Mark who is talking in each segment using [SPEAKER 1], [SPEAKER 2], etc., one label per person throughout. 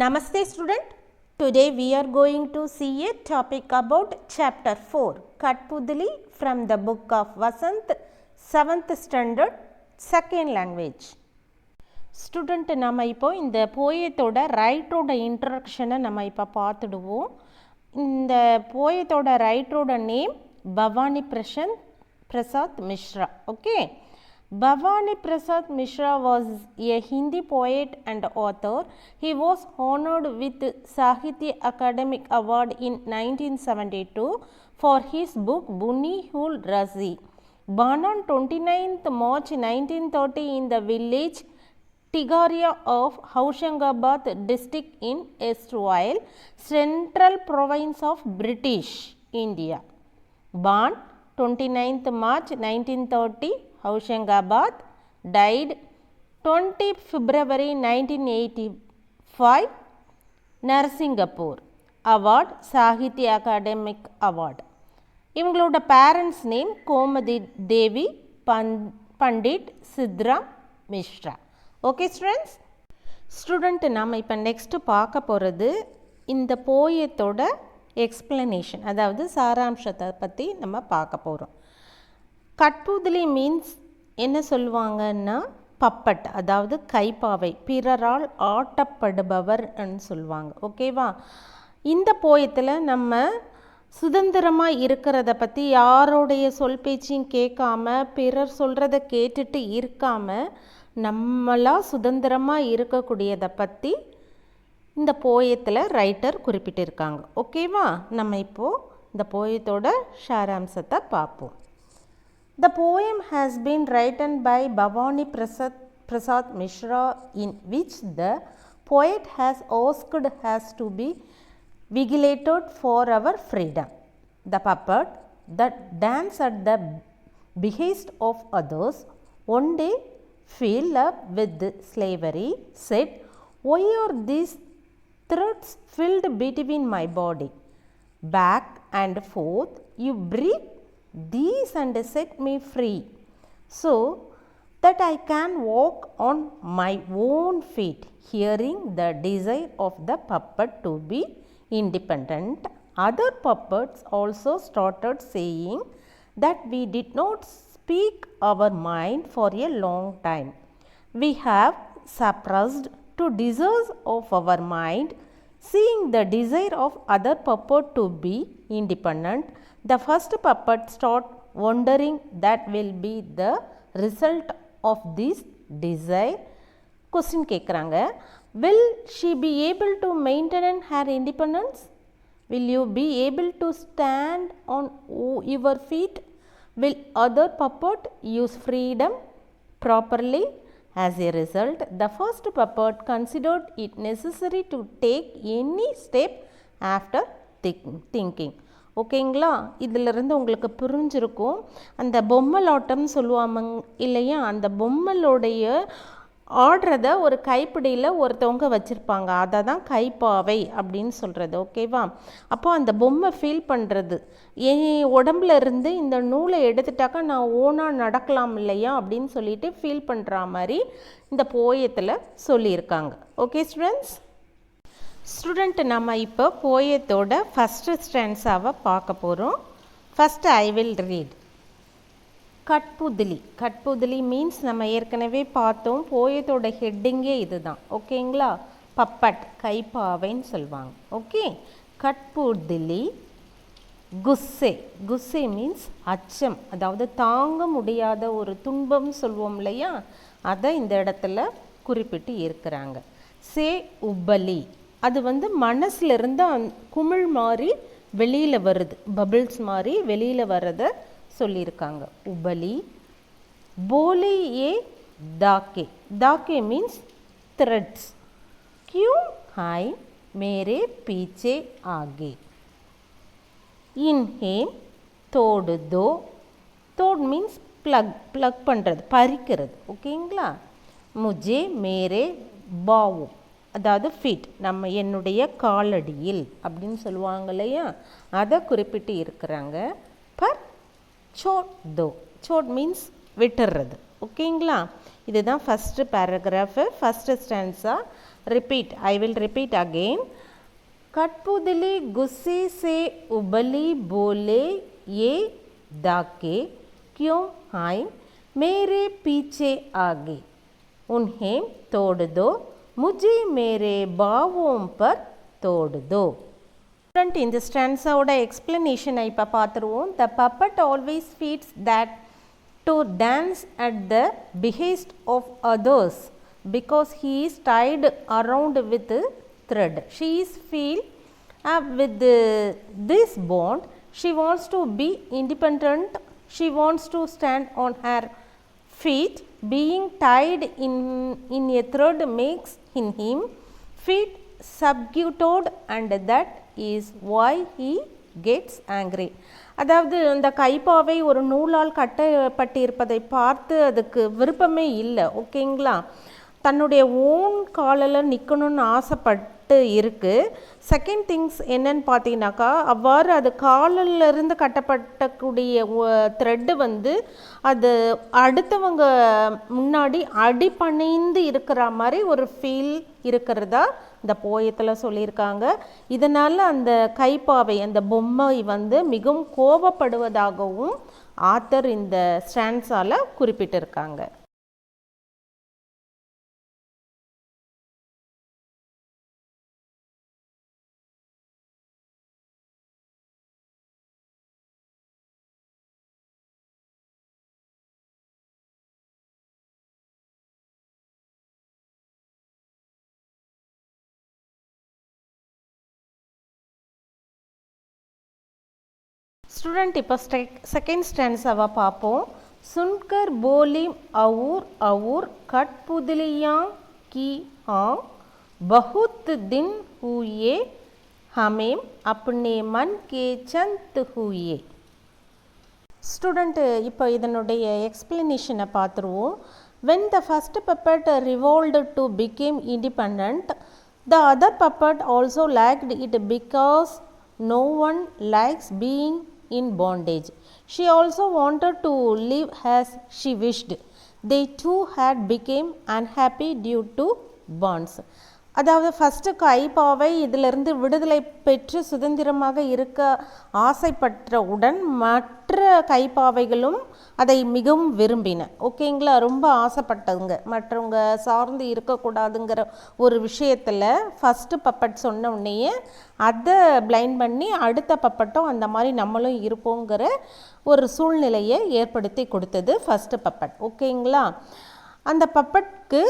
[SPEAKER 1] Namaste student. Today we are going to see a topic about chapter 4 Katpudali from the book of Vasant 7th standard second language. Student நம்ம இப்போ இந்த போயத்தோட ரைட்டரோட இன்ட்ரடக்ஷனை நம்ம இப்போ பார்த்துடுவோம். இந்த போயத்தோட ரைட்டரோட name Bhavani Prasad Mishra. Okay, Bhavani Prasad Mishra was a Hindi poet and author. He was honored with Sahitya Academic Award in 1972 for his book Bunny Hul Razi. Born on 29th March 1930 in the village Tigaria of Hoshangabad district in erstwhile Central Province of British India. Born 29th March 1930, Hoshangabad, died 20 February 1985, Narsingapur. Award, Sahitya Academic Award. இவங்களோட parents name Gomathi தேவி Pandit Chitra Mishra. Okay student நாம் இப்போ next பார்க்க போகிறது இந்த போயத்தோட explanation, அதாவது சாராம்சத்தை பற்றி நம்ம பார்க்க போகிறோம். கட்புதலி மீன்ஸ் என்ன சொல்லுவாங்கன்னா பப்பட், அதாவது கைப்பாவை, பிறரால் ஆட்டப்படுபவர்ன்னு சொல்லுவாங்க. ஓகேவா? இந்த போயத்தில் நம்ம சுதந்திரமாக இருக்கிறத பற்றி, யாரோடைய சொல் பேச்சையும் கேட்காம பிறர் சொல்கிறத கேட்டுட்டு இருக்காம நம்மளாக சுதந்திரமாக இருக்கக்கூடியதை பற்றி இந்த போயத்தில் ரைட்டர் குறிப்பிட்டிருக்காங்க. ஓகேவா? நம்ம இப்போது இந்த போயத்தோட சாராம்சத்தை பார்ப்போம். The poem has been written by Bhavani Prasad Mishra, in which the poet has asked us to be vigilated for our freedom. The puppet that dance at the behest of others one day filled up with slavery said, "Why are these threads filled between my body? Back and forth you breathe these and set me free, so that I can walk on my own feet." Hearing the desire of the puppet to be independent, other puppets also started saying that we did not speak our mind for a long time. We have suppressed two desires of our mind. Seeing the desire of other puppet to be independent, the first puppet start wondering that will be the result of this desire. Question கேட்குறாங்க, will she be able to maintain her independence? Will you be able to stand on your feet? Will other puppet use freedom properly? As a result, the first puppet considered it necessary to take any step after thinking. ஓகேங்களா? இதிலிருந்து உங்களுக்கு புரிஞ்சிருக்கும். அந்த பொம்மலாட்டம் சொல்லுவாங்க இல்லையா, அந்த பொம்மலோடைய ஆடுறத ஒரு கைப்பிடியில் ஒருத்தவங்க வச்சுருப்பாங்க, அதை தான் கைப்பாவை அப்படின்னு சொல்கிறது. ஓகேவா? அப்போ அந்த பொம்மை ஃபீல் பண்ணுறது, என் உடம்புல இருந்து இந்த நூலை எடுத்துட்டாக்கா நான் ஓனாக நடக்கலாம் இல்லையா அப்படின்னு சொல்லிட்டு ஃபீல் பண்ணுற மாதிரி இந்த போயத்தில் சொல்லியிருக்காங்க. ஓகே ஸ்டூடெண்ட், நம்ம இப்போ போயத்தோட ஃபஸ்ட்டு ஸ்டான்ஸாவை பார்க்க போகிறோம். First I will read. Kathputli means நம்ம ஏற்கனவே பார்த்தோம், போயத்தோட ஹெட்டிங்கே இது தான். ஓகேங்களா? பப்பட், கைப்பாவைன்னு சொல்லுவாங்க. ஓகே, கட்புதலி. குஸ்ஸே மீன்ஸ் அச்சம், அதாவது தாங்க முடியாத ஒரு துன்பம் சொல்வோம் இல்லையா, அதை இந்த இடத்துல குறிப்பிட்டு இருக்கிறாங்க. சே உப்பலி, அது மனசுலேருந்து குமிழ் மாதிரி வெளியில் வருது, பபிள்ஸ் மாதிரி வெளியில் வர்றதை சொல்லியிருக்காங்க. உபலி. போலே ஏ தாக்கே மீன்ஸ் த்ரெட்ஸ். क्यों हाय मेरे पीछे आगे. इन्हें तोड़ दो. तोड़ மீன்ஸ் ப்ளக் பண்ணுறது, பறிக்கிறது. ஓகேங்களா? முஜே மேரே பாவு, அதாவது ஃபீட், நம்ம என்னுடைய காலடியில் அப்படின்னு சொல்லுவாங்க இல்லையா, அதை குறிப்பிட்டு இருக்கிறாங்க. பர் சோட் மீன்ஸ் விட்டுறது. ஓகேங்களா? இதுதான் first paragraph, first stanza. repeat. I will repeat again. कठपुतली गुस्से से उबली बोले ये डाके क्यों आए मेरे पीछे आगे उन्हें तोड़ दो मुझे मेरे बावों पर तोड़ दो. Student, in the stanza oda explanation இப்ப பார்த்துருவோம். The puppet always feeds that to dance at the behest of others because he is tied around with thread. She is feel with this bond. She wants to be independent. She wants to stand on her feet. Being tied in a thread makes him feel subjugated, and that is why he gets angry. அதாவது அந்த கைப்பாவை ஒரு நூலால் கட்டப்பட்டிருப்பதை பார்த்து அதுக்கு விருப்பமே இல்லை. ஓகேங்களா, தன்னுடைய own காலில் நிற்கணும்னு ஆசைப்பட்டு இருக்குது. செகண்ட் திங்ஸ் என்னன்னு பார்த்தீங்கன்னாக்கா, அவ்வாறு அது காலிலிருந்து கட்டப்பட்டக்கூடிய த்ரெட்டு வந்து அது அடுத்தவங்க முன்னாடி அடிபணிந்து இருக்கிற மாதிரி ஒரு ஃபீல் இருக்கிறதா இந்த போயத்தில் சொல்லியிருக்காங்க. இதனால் அந்த கைப்பாவை அந்த பொம்மை வந்து மிகவும் கோபப்படுவதாகவும் ஆத்தர் இந்த ஸ்டான்ஸால் குறிப்பிட்டிருக்காங்க. स्टूडेंट இப்போ செகண்ட் ஸ்டான்ஸாவை பார்ப்போம். सुनकर बोली और कठपुतलियाँ की हाँ बहुत दिन हुए हमें अपने मन के चंत हुए. ஸ்டூடெண்ட் இப்போ இதனுடைய எக்ஸ்பிளனேஷனை பார்த்துருவோம். when the first puppet revolved to become independent, the other puppet also liked it because no one likes being in bondage. She also wanted to live as she wished. They too had become unhappy due to bonds. அதாவது first கைப்பாவை இதிலிருந்து விடுதலை பெற்று சுதந்திரமாக இருக்க ஆசைப்பட்டவுடன் மற்ற கைப்பாவைகளும் அதை மிகவும் விரும்பின. ஓகேங்களா, ரொம்ப ஆசைப்பட்டதுங்க. மற்றவங்க சார்ந்து இருக்கக்கூடாதுங்கிற ஒரு விஷயத்தில் ஃபஸ்ட்டு பப்பட் சொன்ன உடனேயே அதை பிளைண்ட் பண்ணி அடுத்த பப்பட்டும் அந்த மாதிரி நம்மளும் இருப்போங்கிற ஒரு சூழ்நிலையை ஏற்படுத்தி கொடுத்தது ஃபஸ்ட்டு பப்பட். ஓகேங்களா, அந்த பப்பட்க்கு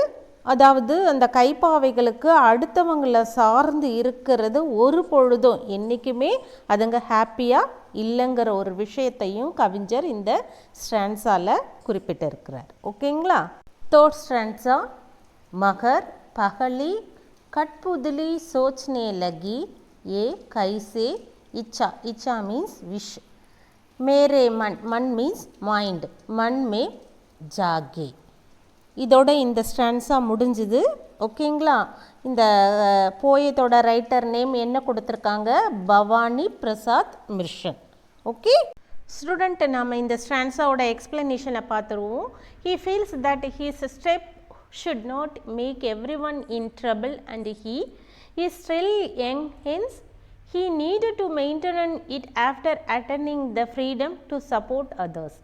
[SPEAKER 1] அதாவது அந்த கைப்பாவைகளுக்கு அடுத்தவங்களை சார்ந்து இருக்கிறது ஒரு பொழுதும் என்றைக்குமே அதுங்க ஹாப்பியாக இல்லைங்கிற ஒரு விஷயத்தையும் கவிஞர் இந்த ஸ்டான்ஸால் குறிப்பிட்டிருக்கிறார். ஓகேங்களா, தேர்ட் ஸ்டான்ஸா மகர் பகலி கட்புதலி சோச்னே லகி ஏ கைசே இச்சா. இச்சா மீன்ஸ் விஷ். மேரே மன் மீன்ஸ் மைண்ட். மன் மே ஜாகே. இதோட இந்த ஸ்டான்ஸா முடிஞ்சுது. ஓகேங்களா, இந்த போயத்தோட ரைட்டர் நேம் என்ன கொடுத்துருக்காங்க? பவானி பிரசாத் மிர்ஷன். ஓகே ஸ்டூடெண்ட், நாம் இந்த ஸ்டான்ஸாவோட எக்ஸ்பிளனேஷனை பார்த்துருவோம். He feels that he's step should not make every one in trouble and he is still young, hence he needed to maintain it after attaining the freedom to support others.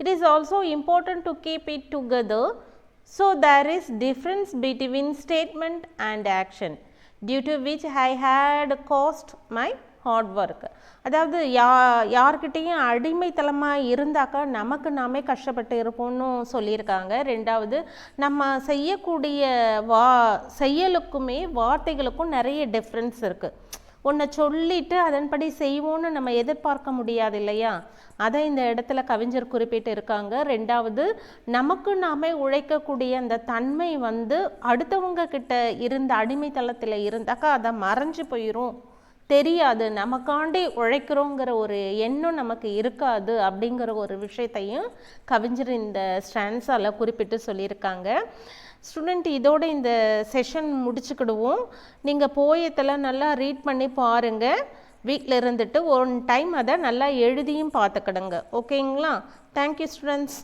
[SPEAKER 1] It is also important to keep it together. So there is difference between statement and action, due to which I had cost my hard work. அதாவது யார்கிட்டையும் அடிமைத்தலமாக இருந்தாக்கா நமக்கு நாமே கஷ்டப்பட்டு இருப்போம்னு சொல்லியிருக்காங்க. ரெண்டாவது, நம்ம செய்யக்கூடிய செயலுக்குமே வார்த்தைகளுக்கும் நிறைய டிஃப்ரென்ஸ் இருக்குது. ஒன்றை சொல்லிவிட்டு அதன்படி செய்வோன்னு நம்ம எதிர்பார்க்க முடியாது இல்லையா? அதை இந்த இடத்துல கவிஞர் குறிப்பிட்டு இருக்காங்க. ரெண்டாவது, நமக்கு நாமே உழைக்கக்கூடிய அந்த தன்மை வந்து அடுத்தவங்க கிட்ட இருந்த அடிமைத்தளத்தில் இருந்தாக்கா அதை மறைஞ்சு போயிடும், தெரியாது, நமக்காண்டி உழைக்கிறோங்கிற ஒரு எண்ணம் நமக்கு இருக்காது அப்படிங்கிற ஒரு விஷயத்தையும் கவிஞர் இந்த ஸ்டான்ஸால் குறிப்பிட்டு சொல்லியிருக்காங்க. ஸ்டூடெண்ட், இதோட இந்த செஷன் முடிச்சுக்கிடுவோம். நீங்கள் போயத்தில் நல்லா ரீட் பண்ணி பாருங்கள். வீட்டில் இருந்துட்டு ஒன் டைம் அதை நல்லா எழுதியும் பார்த்துக்கிடுங்க. ஓகேங்களா? Thank you students.